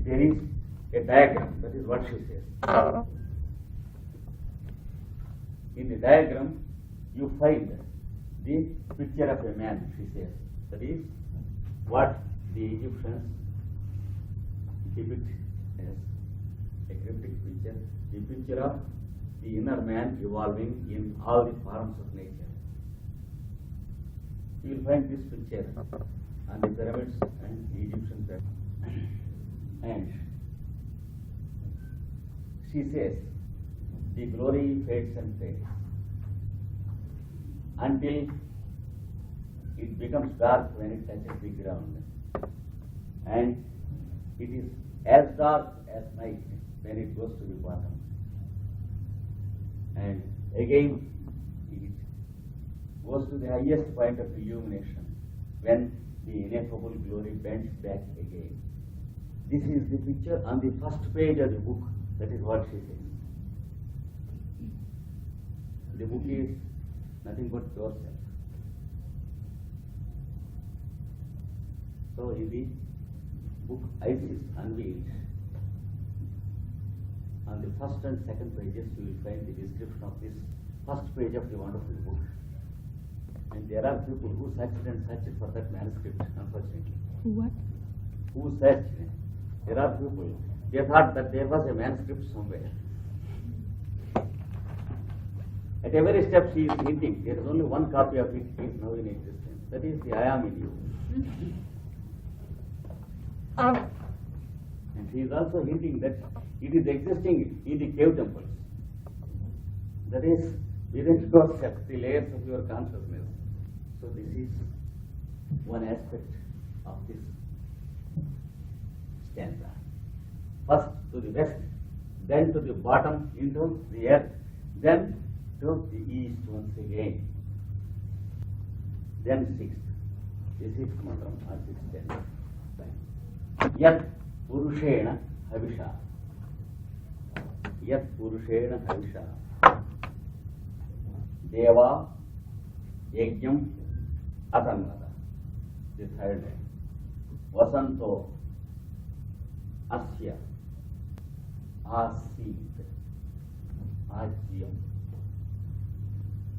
there is a diagram. That is what she says. In the diagram, you find the picture of a man, she says. That is what the Egyptians depict as a cryptic picture, the picture of the inner man evolving in all the forms of nature. You will find this picture on the pyramids and the Egyptian pyramids. And she says, the glory fades and fades until it becomes dark when it touches the ground. And it is as dark as night when it goes to the bottom. And again, it goes to the highest point of illumination when the ineffable glory bends back again. This is the picture on the first page of the book. That is what she says. The book is nothing but yourself. So in the book Isis Unveiled, on the first and second pages you will find the description of this first page of the wonderful book. And there are people who searched and searched for that manuscript, unfortunately. What? Who searched? There are people, they thought that there was a manuscript somewhere. At every step she is hinting, there is only one copy of it is now in existence. That is the I am in you. And she is also hinting that it is existing in the cave temples. That is within yourself, the layers of your consciousness. So this is one aspect of this stanza. First to the west, then to the bottom into the earth, then to the east once again. Then sixth, the sixth mantram or sixth stanza. Yat Purushena Havisha. Yat Purushena Havisha. Deva Yajnam Atanvata. The third line. Vasanto Asya Asit Ajyam.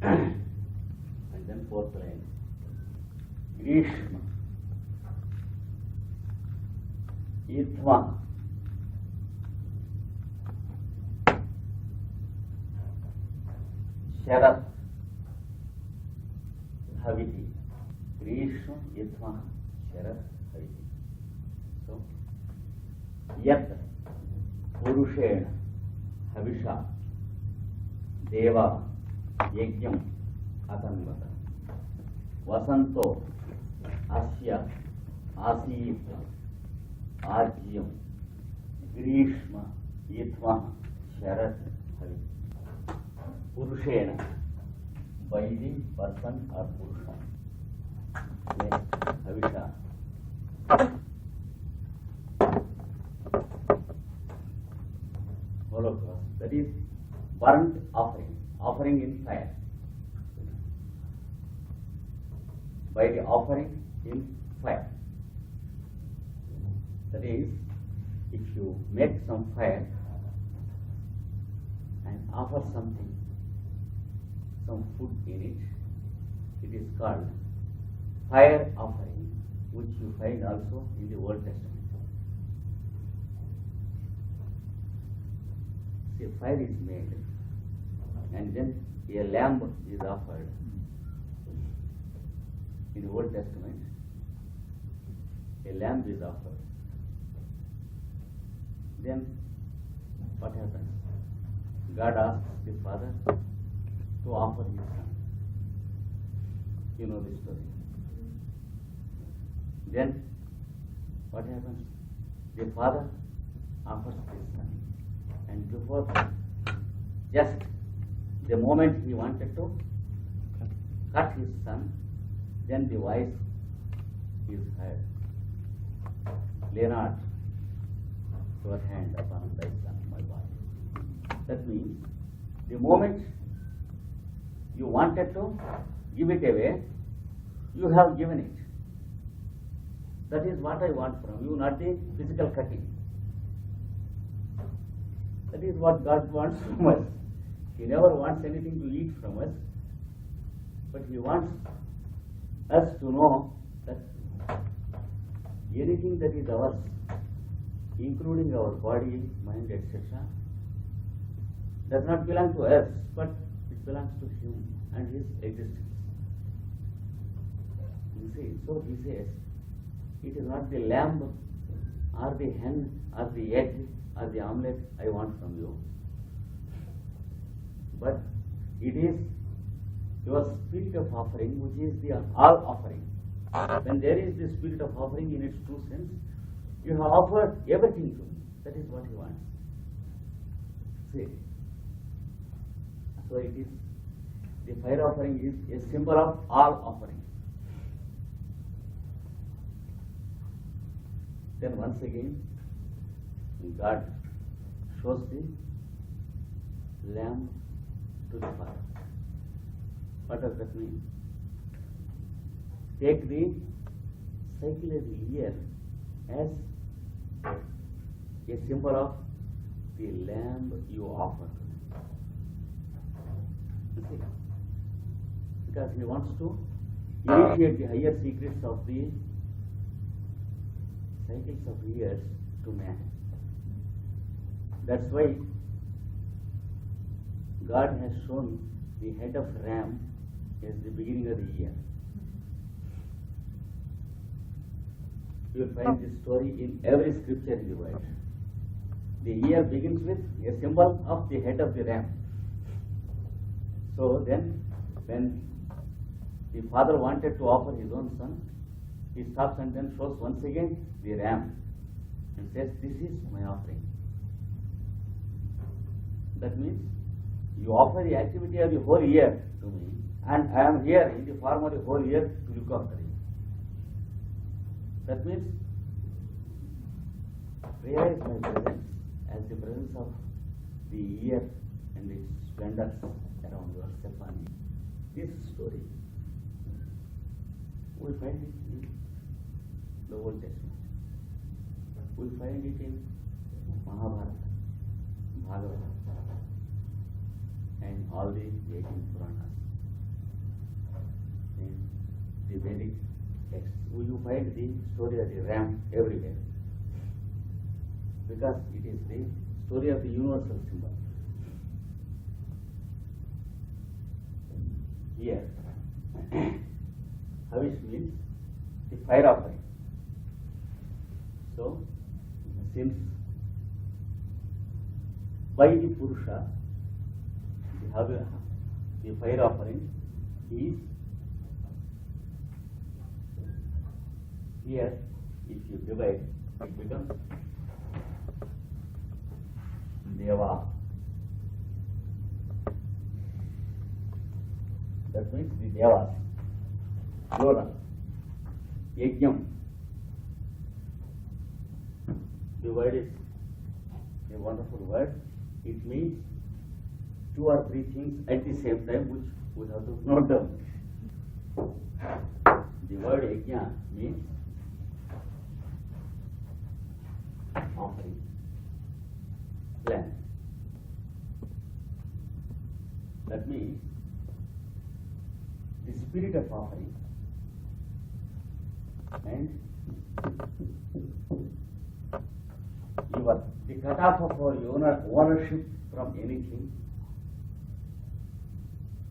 And then fourth line. Grishma Itva Sharat Haviti. Grishma Itva Sharat Haviti. So, Yat Purushena Havisha Deva Yajnam Atanvata. Vasanto Asya Asita Ajyam Grishma Yitva Sharat Havi. Purushena, by the person or Purusha. Next, Havisha. Holocaust, that is burnt offering, offering in fire. By the offering in fire. That is, if you make some fire and offer something, some food in it, it is called fire offering, which you find also in the Old Testament. See, fire is made and then a lamb is offered. In the Old Testament, a lamb is offered. Then what happens? God asks the father to offer his son. You know the story. Then what happens? The father offers his son. And before just the moment he wanted to cut his son, then the voice is heard. Lay not your hand upon thy son, my boy. That means the moment you wanted to give it away, you have given it. That is what I want from you, not the physical cutting. That is what God wants from us. He never wants anything to eat from us, but He wants us to know that anything that is ours, including our body, mind, etc., does not belong to us, but it belongs to Him and His existence. You see, so He says, it is not the lamb or the hen or the egg or the omelette I want from you, but it is your spirit of offering, which is the all offering. When there is the spirit of offering in its true sense, you have offered everything to me. That is what He wants. See, so it is, the fire offering is a symbol of all offering. Then once again, God shows the lamb to the fire. What does that mean? Take the cycle of the year as a symbol of the lamb you offer. You see? Because He wants to initiate the higher secrets of the cycles of years to man. That's why God has shown the head of ram as the beginning of the year. You will find this story in every scripture in the Bible. The year begins with a symbol of the head of the ram. So then, when the father wanted to offer his own son, he stops and then shows once again the ram and says, "This is my offering." That means you offer the activity of the whole year to me, and I am here in the form of the whole year to look after you. That means realize my presence as the presence of the year and its splendors around yourself and me. This story, we find it in the Old Testament. We find it in Mahabharata, Bhagavata, and all the 18 Puranas. In the Vedic texts, you find the story of the ram everywhere, because it is the story of the universal symbol. Here, Havish means the fire offering. So, since by the Purusha, the fire offering is here, if you divide, it becomes Deva. That means the Devas, plural, Yajnam. The word is a wonderful word. It means 2 or 3 things at the same time, which we have to note down. The word yajna means offering, plan. That means the spirit of offering and the cutoff of our ownership from anything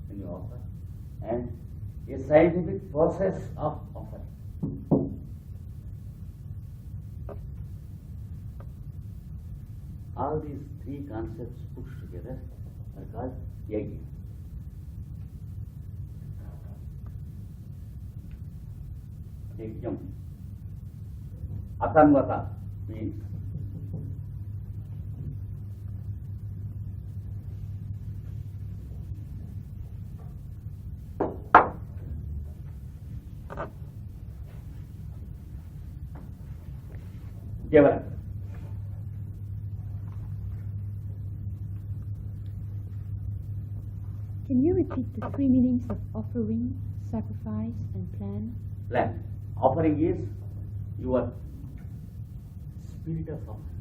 when you offer, and a scientific process of offering. All these 3 concepts put together are called yajna. Yajnam. Atanvata means Kevalam. Can you repeat the 3 meanings of offering, sacrifice, and plan? Plan. Offering is your spirit of offering.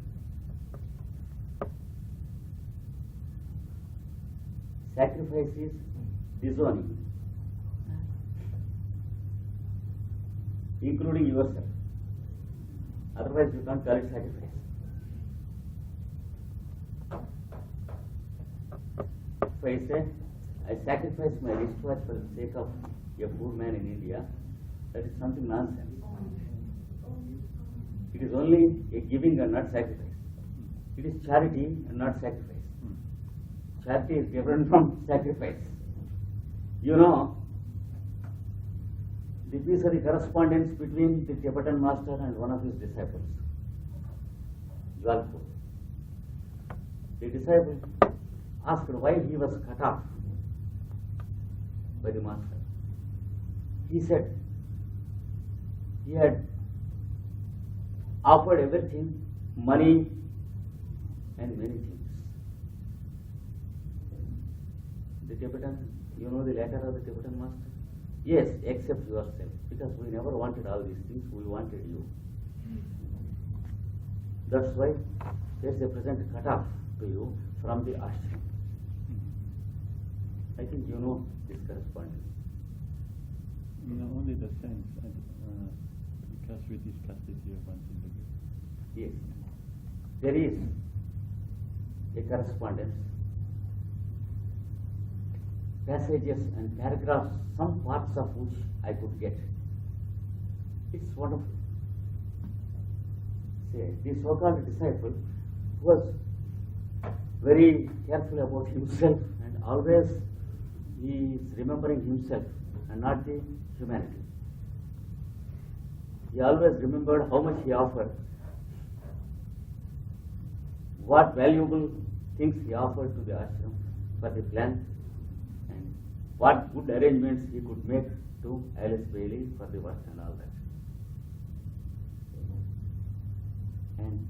sacrifice is disowning, including yourself. Otherwise, you can't call it sacrifice. If I say, I sacrifice my wristwatch for the sake of a poor man in India, that is something nonsense. It is only a giving and not sacrifice. It is charity and not sacrifice. Charity is different from sacrifice. You know, this is the correspondence between the Tibetan master and one of his disciples, Jwalpur. The disciple asked why he was cut off by the master. He said he had offered everything, money and many things. The Tibetan, you know the letter of the Tibetan master? Yes, except yourself, because we never wanted all these things, we wanted you. That's why there is a present cut off to you from the ashram. I think you know this correspondence. No, only the sense, because we discussed it here once in the group. Yes, there is a correspondence, passages and paragraphs, some parts of which I could get. It's wonderful. Say, the so-called disciple was very careful about himself and always he is remembering himself and not the humanity. He always remembered how much he offered, what valuable things he offered to the ashram for the plan, and what good arrangements he could make to Alice Bailey for the work and all that. And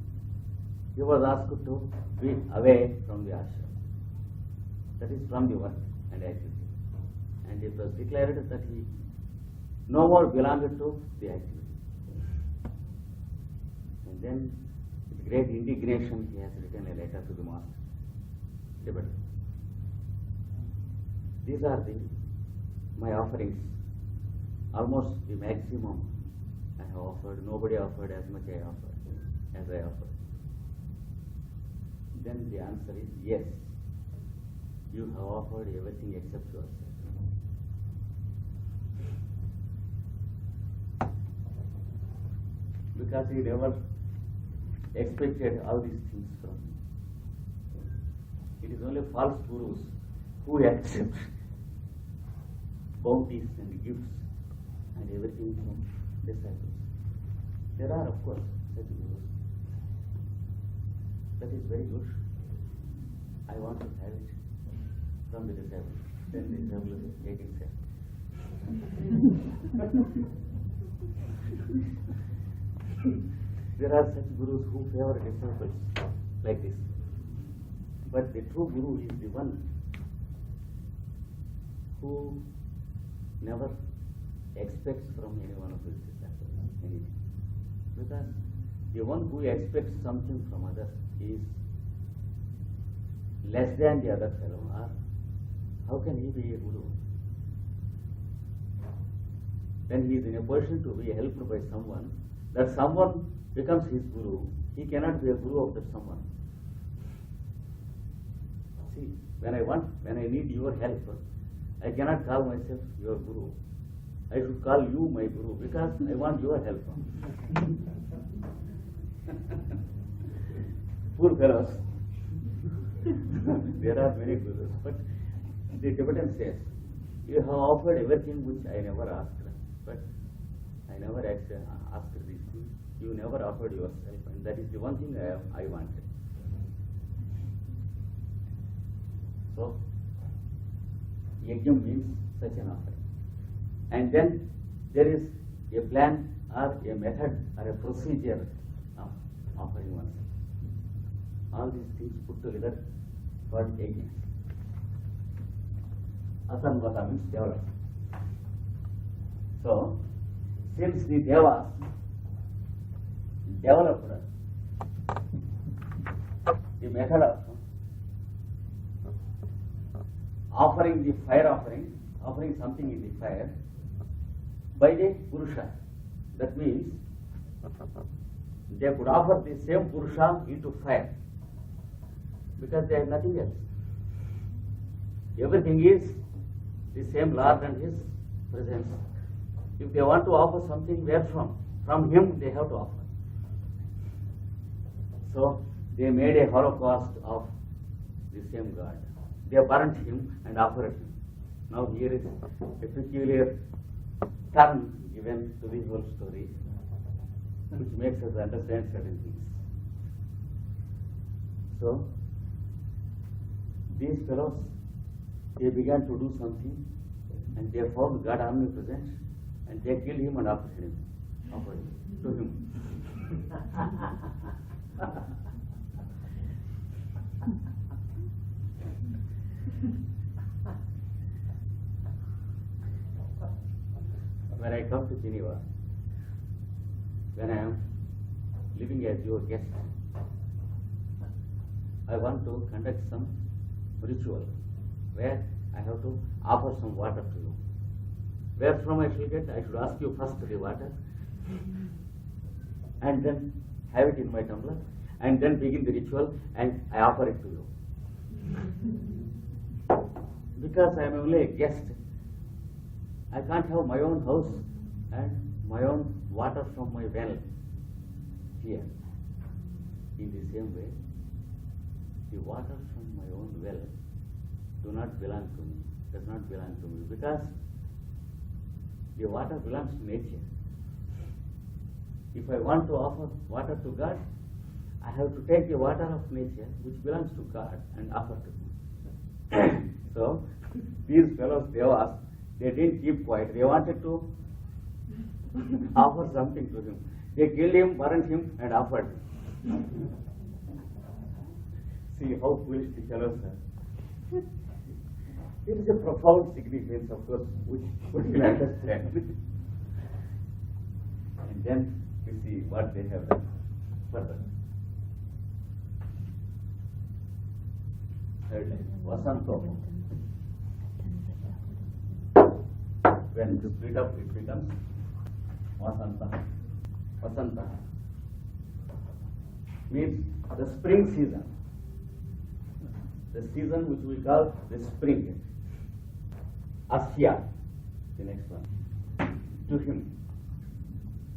he was asked to be away from the ashram, that is from the work and activity. And it was declared that he no more belonged to the activity. And then, with great indignation, he has written a letter to the master. Tibetan. These are my offerings, almost the maximum I have offered. Nobody offered as much as I offered. Then the answer is yes. You have offered everything except yourself. Because he never expected all these things from me. It is only false gurus who accept bounties and gifts and everything from disciples. There are, of course, such gurus. That is very good. I want to have it from the disciples. Then the disciples are taking care. There are such gurus who favor disciples like this. But the true guru is the one who never expects from any one of his disciples anything. Because the one who expects something from others is less than the other fellow. How can he be a guru? Then he is in a position to be helped by someone. That someone becomes his guru. He cannot be a guru of that someone. See, when I need your help, I cannot call myself your guru. I should call you my guru because I want your help. Poor fellows. There are many gurus, but the Tibetan says, you have offered everything which I never asked, but I never asked these things. You never offered yourself, and that is the one thing I wanted. So, yajna means such an offering. And then there is a plan or a method or a procedure of offering oneself. All these things put together called yajna. Asanvata means develop. So, since the devas developed the method of offering the fire offering something in the fire by the Purusha. That means they could offer the same Purusha into fire because they have nothing else. Everything is the same Lord and His presence. If they want to offer something, where from? From Him they have to offer. So they made a holocaust of the same God. They burnt Him and offered Him. Now here is a peculiar turn given to the whole story, which makes us understand certain things. So these fellows, they began to do something, and they found God omnipresent, and they killed Him and offered Him to Him. When I come to Geneva, when I am living as your guest, I want to conduct some ritual where I have to offer some water to you. Where from I shall get? I should ask you first the water and then have it in my tumbler and then begin the ritual and I offer it to you. Because I am only a guest, I can't have my own house and my own water from my well here. In the same way, the water from my own well does not belong to me, because the water belongs to nature. If I want to offer water to God, I have to take the water of nature which belongs to God and offer to Him. So these fellows, Devas, they didn't keep quiet. They wanted to offer something to Him. They killed Him, burned Him, and offered Him. See how foolish the fellows are. There is a profound significance, of course, which we will understand. And then we see what they have done further. Thirdly, Vasanto. When you split up, it becomes Vasanta. Vasanta means the spring season. The season which we call the spring. Asya, the next one. To him.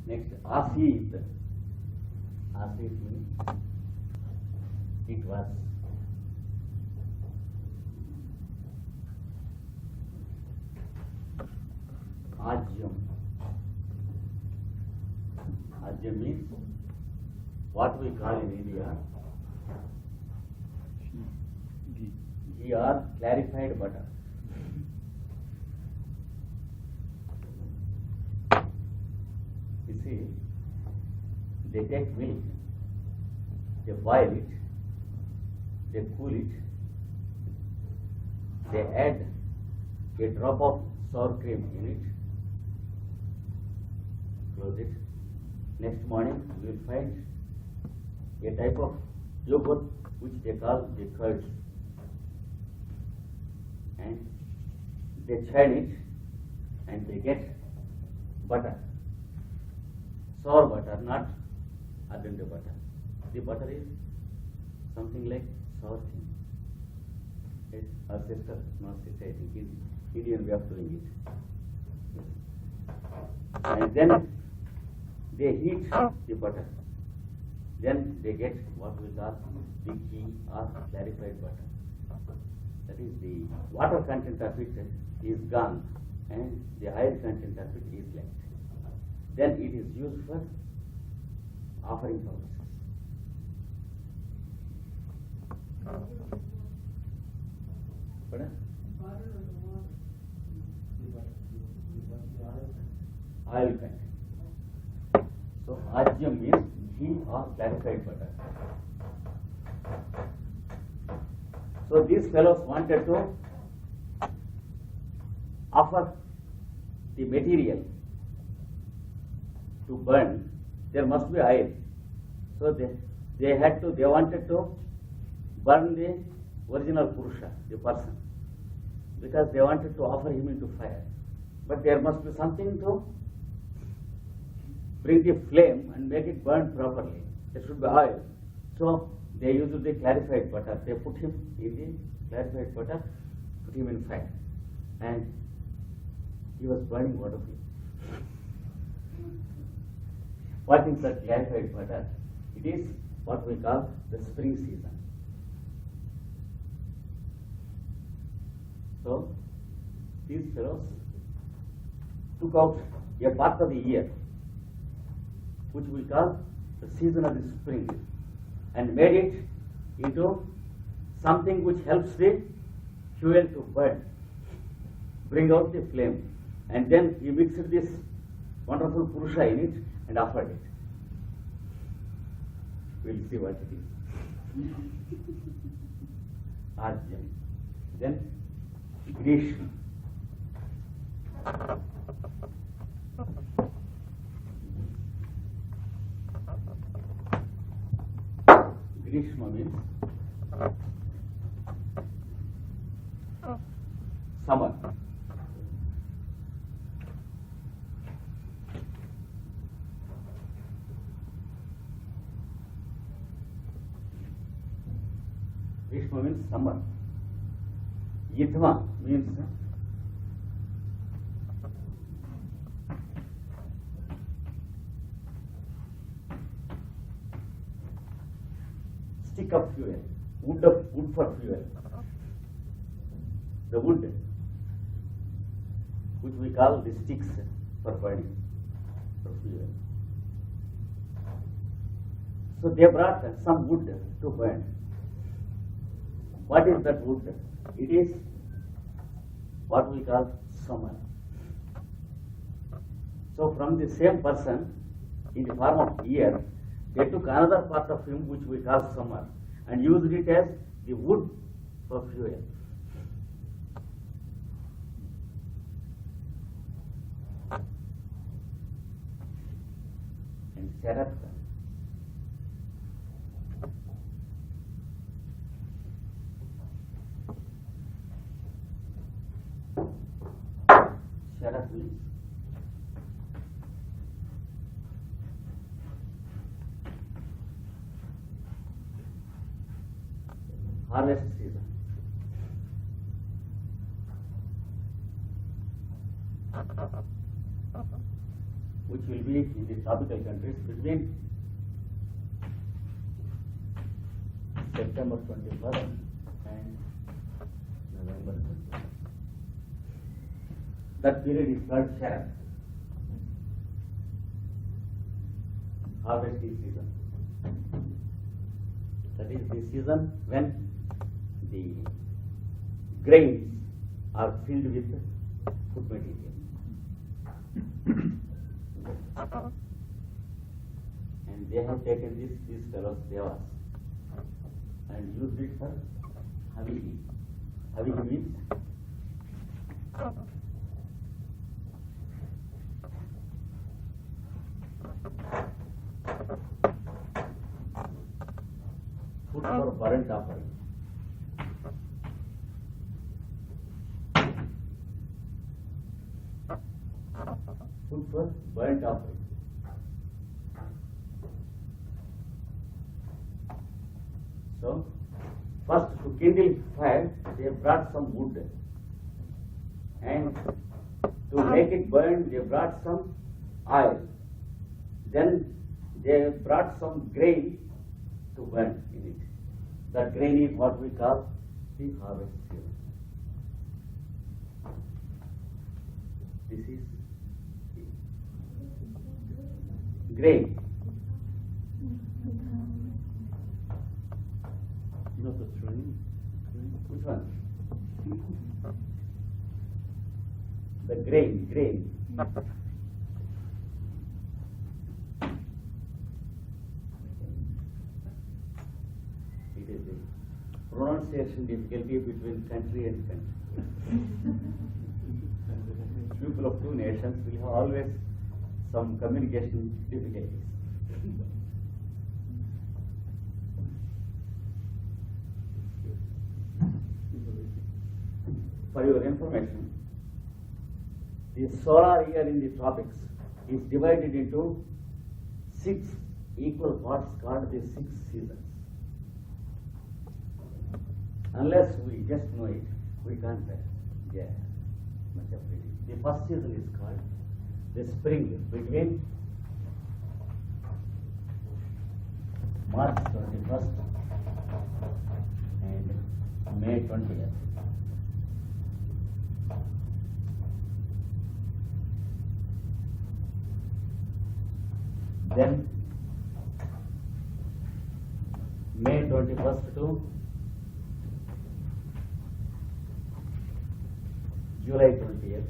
Next, Asit. Asit means it was. Ajyam. Ajyam means what we call in India ghee or clarified butter. You see, they take milk, they boil it, they cool it, they add a drop of sour cream in it, close it. Next morning you will find a type of yogurt which they call the curds, and they churn it and they get butter, sour butter, not ordinary butter. The butter is something like sour thing. It's our sister, not sister, I think is Indian way of doing it. And then they heat the butter. Then they get what we call the ghee or clarified butter. That is, the water content of it is gone and the oil content of it is left. Then it is used for offering purposes. Pardon? Oil content. So ajyam means ghee or clarified butter. So these fellows wanted to offer the material to burn. There must be oil. So they wanted to burn the original Purusha, the person. because they wanted to offer him into fire. But there must be something to bring the flame and make it burn properly. There should be oil. So they used the clarified butter. They put him in the clarified butter, put him in fire. And he was burning wonderfully. What is the clarified butter? It is what we call the spring season. So these fellows took out a part of the year, which we call the season of the spring, and made it into something which helps the fuel to burn, bring out the flame. And then he mixed this wonderful Purusha in it and offered it. We'll see what it is. Arjun. Then Grishma. Grishma means summer. Grishma means summer. Yidma means stick of fuel, wood for fuel. The wood, which we call the sticks for burning, for fuel. So they brought some wood to burn. What is that wood? It is what we call summer. So from the same person, in the form of year, they took another part of him which we call summer and used it as the wood for fuel. And Sharat. Sharat means harvest season. Which will be in the tropical countries between September 21st and November 21st. That period is called Sharat, harvesting season. That is the season when the grains are filled with food material. And they have taken these fellows, devas, and used it for havili. Havili means food for burnt offering. Food for burnt offering. So, first to kindle fire, they brought some wood, and to make it burn, they brought some oil. Then they brought some grain to burn in it. That grain is what we call the harvest season. This is grain. Not the train. Which one? The grain. It is the pronunciation difficulty between country and country. People of two nations will have always some communication difficulties. for your information, the solar year in the tropics is divided into 6 equal parts called the 6 seasons. Unless we just know it, we can't get much of it. The first season is called the spring, between March 21st and May 20th. Then May 21st to July 20th.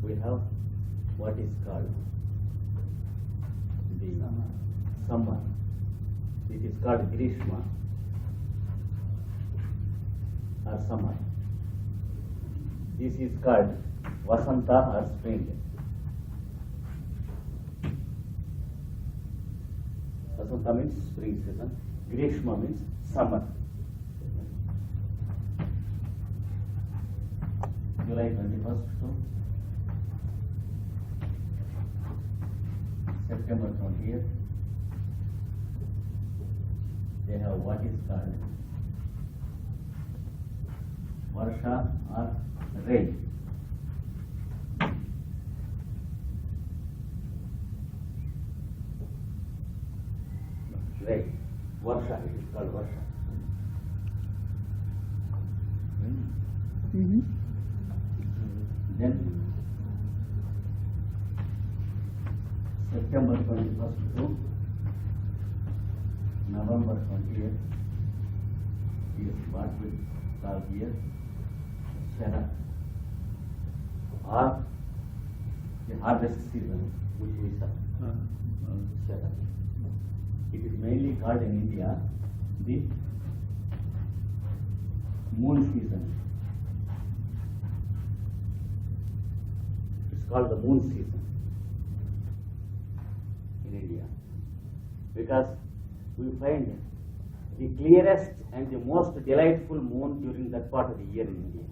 We have what is called the summer. It is called Grishma or summer. This is called Vasanta or spring. Vasanta means spring season. Grishma means summer. July 21st to September 20th. They have what is called Varsha or rain. Rain. Varsha, it is called Varsha. Mm-hmm. Then September 21st to November 20th is what we call here Shara, or the harvest season, which we saw. Shara. It is mainly called in India the moon season. It's called the moon season in India because we find the clearest and the most delightful moon during that part of the year in India.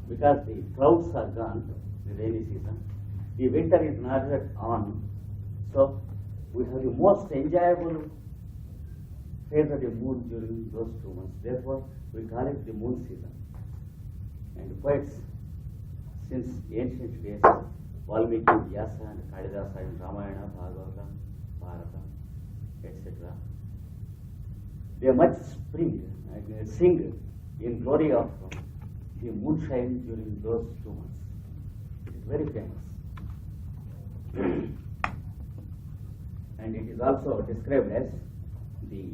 Because the clouds are gone, the rainy season, the winter is not yet on, so we have the most enjoyable phase of the moon during those 2 months. Therefore, we call it the moon season. And poets, since ancient days, Valmiki, Vyasa, and Kalidasa in Ramayana, Bhagavata, Bharata, etc., they much spring and sing in glory of the moonshine during those 2 months. It is very famous. And it is also described as the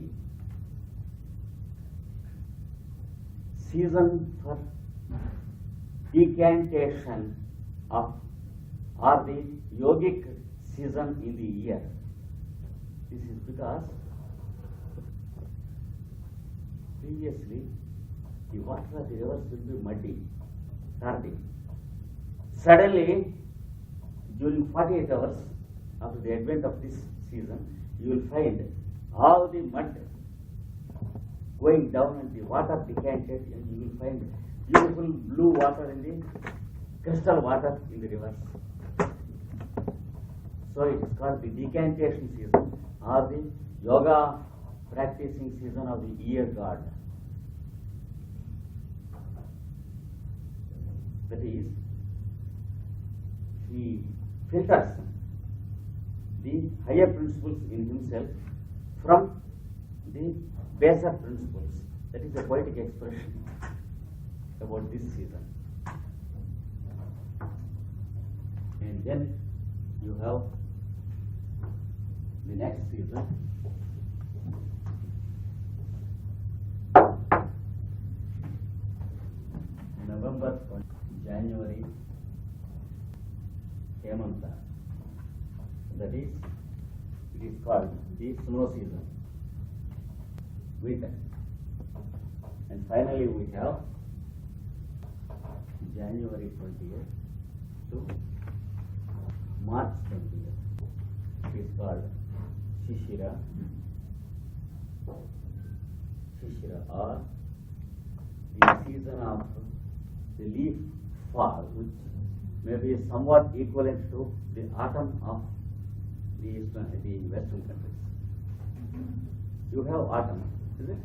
season for decantation of, or the yogic season in the year. This is because previously the water of the rivers will be muddy, tardy. Suddenly, during 48 hours after the advent of this season, you will find all the mud going down and the water decanted, and you will find beautiful blue water in the crystal water in the rivers. So it is called the decantation season or the yoga practicing season of the year god. That is, he filters the higher principles in himself from the baser principles. That is a poetic expression about this season. And then you have the next season. November, January, Hemanta. That is, it is called the snow season, winter. And finally we have January 20th to March 20th. It is called Shishira, or the season of the leaf fall, which may be somewhat equivalent to the autumn of the Western countries. You have autumn, is it?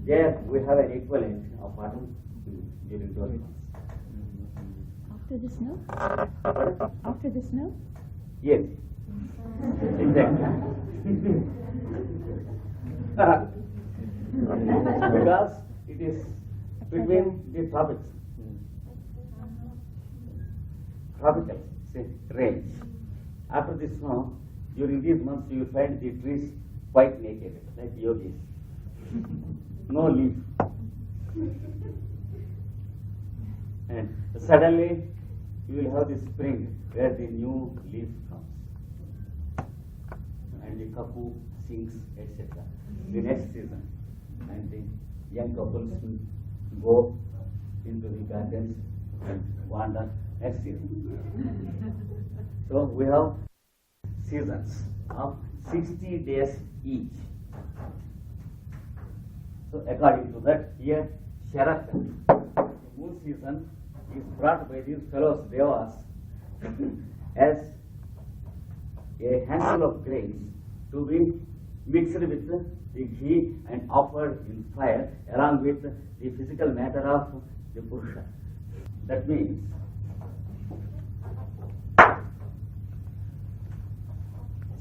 There we have an equivalent of autumn during 12 months. After the snow? Pardon? After the snow? Yes, exactly. Because it is between the tropics, tropical range. After the snow, during these months you will find the trees quite naked, like yogis. No leaf. And suddenly you will have the spring where the new leaf comes. And the cuckoo sings, etc. The next season. And the young couples will go into the gardens and wander next season. So we have seasons of 60 days each. So according to that, here Sharat, the moon season, is brought by these fellows devas as a handful of grains to be mixed with the ghee and offered in fire along with the physical matter of the Purusha. That means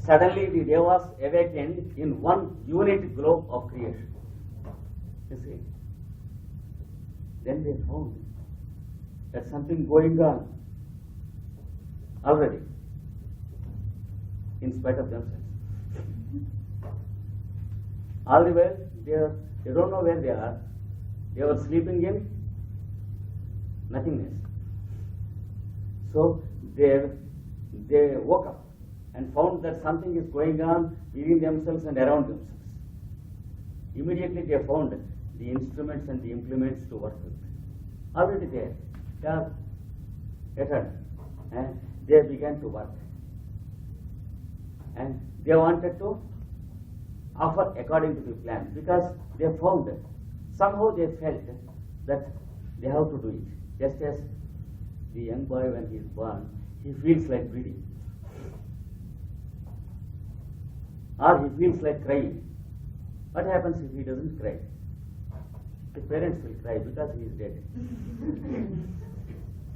suddenly the devas awakened in one unit globe of creation. You see? Then they found that something going on already, in spite of themselves. All the while, they don't know where they are. They were sleeping in nothingness. So they woke up and found that something is going on within themselves and around themselves. Immediately they found the instruments and the implements to work with. Already there, they are gathered, and they began to work. And they wanted to offer according to the plan because they found that somehow they felt that they have to do it. Just as the young boy, when he is born, he feels like bleeding, or he feels like crying. What happens if he doesn't cry? The parents will cry because he is dead.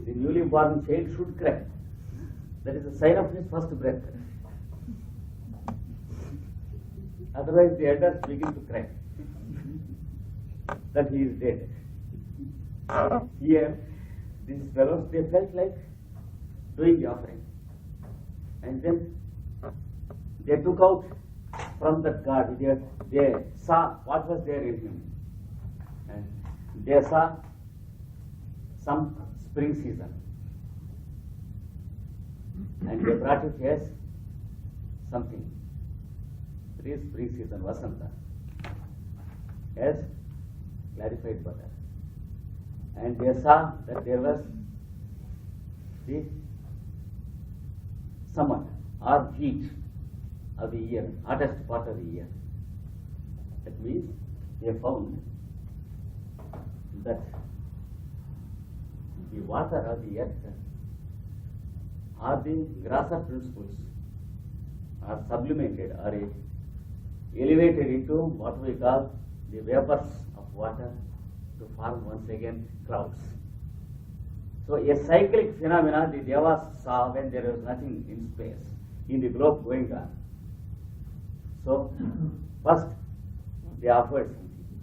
The newly born child should cry. That is a sign of his first breath. Otherwise, the elders begin to cry that he is dead. Here, these fellows, they felt like doing the offering. And then they took out from that god, they saw what was there in him. And they saw some spring season. And they brought it as something. It is spring season, Vasanta, as clarified butter. And they saw that there was the summer or heat of the year, hottest part of the year. That means they found that the water of the earth or the grosser principles are sublimated or elevated into what we call the vapors of water to form once again clouds. So a cyclic phenomena the devas saw when there was nothing in space, in the globe going on. So first they offered something.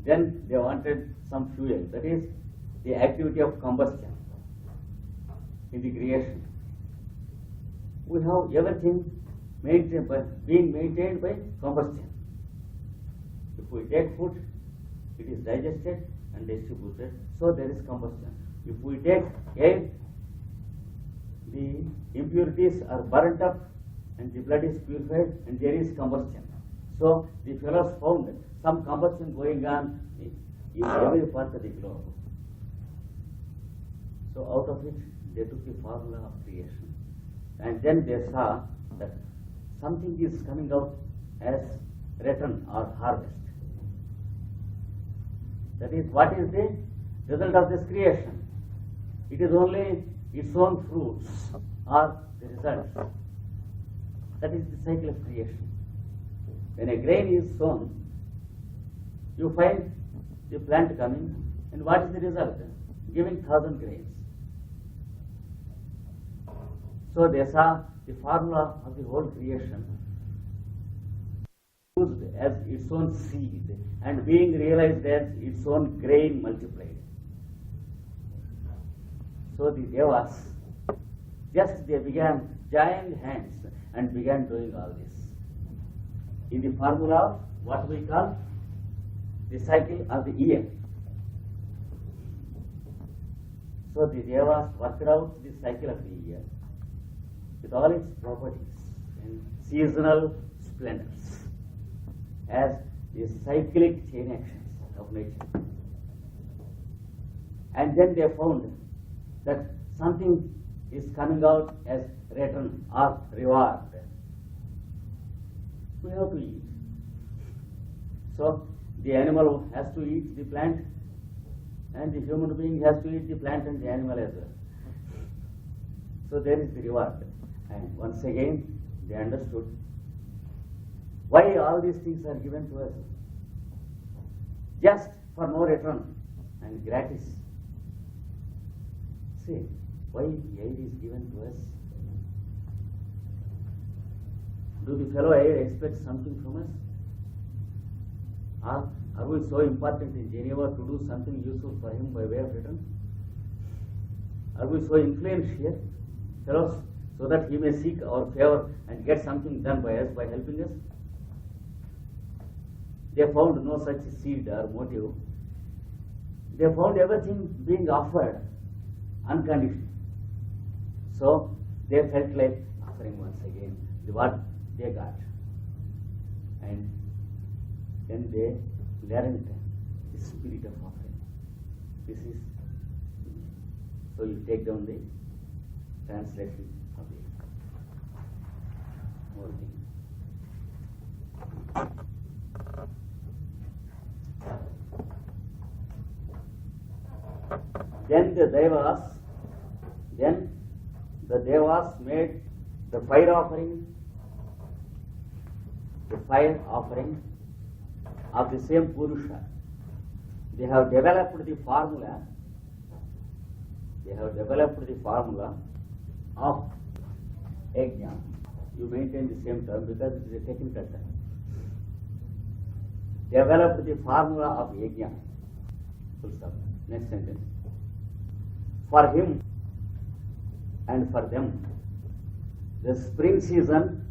Then they wanted some fuel, that is the activity of combustion in the creation. We have everything being maintained by combustion. If we take food, it is digested and distributed, so there is combustion. If we take air, the impurities are burnt up and the blood is purified and there is combustion. So the fellows found some combustion going on in every part of the globe. So out of it, they took the formula of creation. And then they saw that something is coming out as return or harvest. That is, what is the result of this creation? It is only its own fruits or the results. That is the cycle of creation. When a grain is sown, you find the plant coming, and what is the result? Giving 1,000 grains. So they saw the formula of the whole creation used as its own seed and being realized as its own grain multiplied. So the devas, just they began joined hands and began doing all this. In the formula of what we call the cycle of the year. So the devas worked out the cycle of the year with all its properties and seasonal splendors as the cyclic chain actions of nature. And then they found that something is coming out as return or reward. We have to eat. So the animal has to eat the plant, and the human being has to eat the plant and the animal as well. So there is the reward. And once again, they understood why all these things are given to us. Just for no return and gratis. See, why air is given to us? Do the fellow air expect something from us? Are we so important in Geneva to do something useful for him by way of return? Are we so influential, fellows, so that he may seek our favor and get something done by us by helping us? They found no such seed or motive. They found everything being offered unconditional. So they felt like offering once again what they got. And then they learned the spirit of offering. This is, so you take down the translation of the whole thing. Then the devas made the fire offering of the same Purusha. They have developed the formula of yajna. You maintain the same term because it is a technical term. Developed the formula of yajna. Full stop. Next sentence. For him and for them, the spring season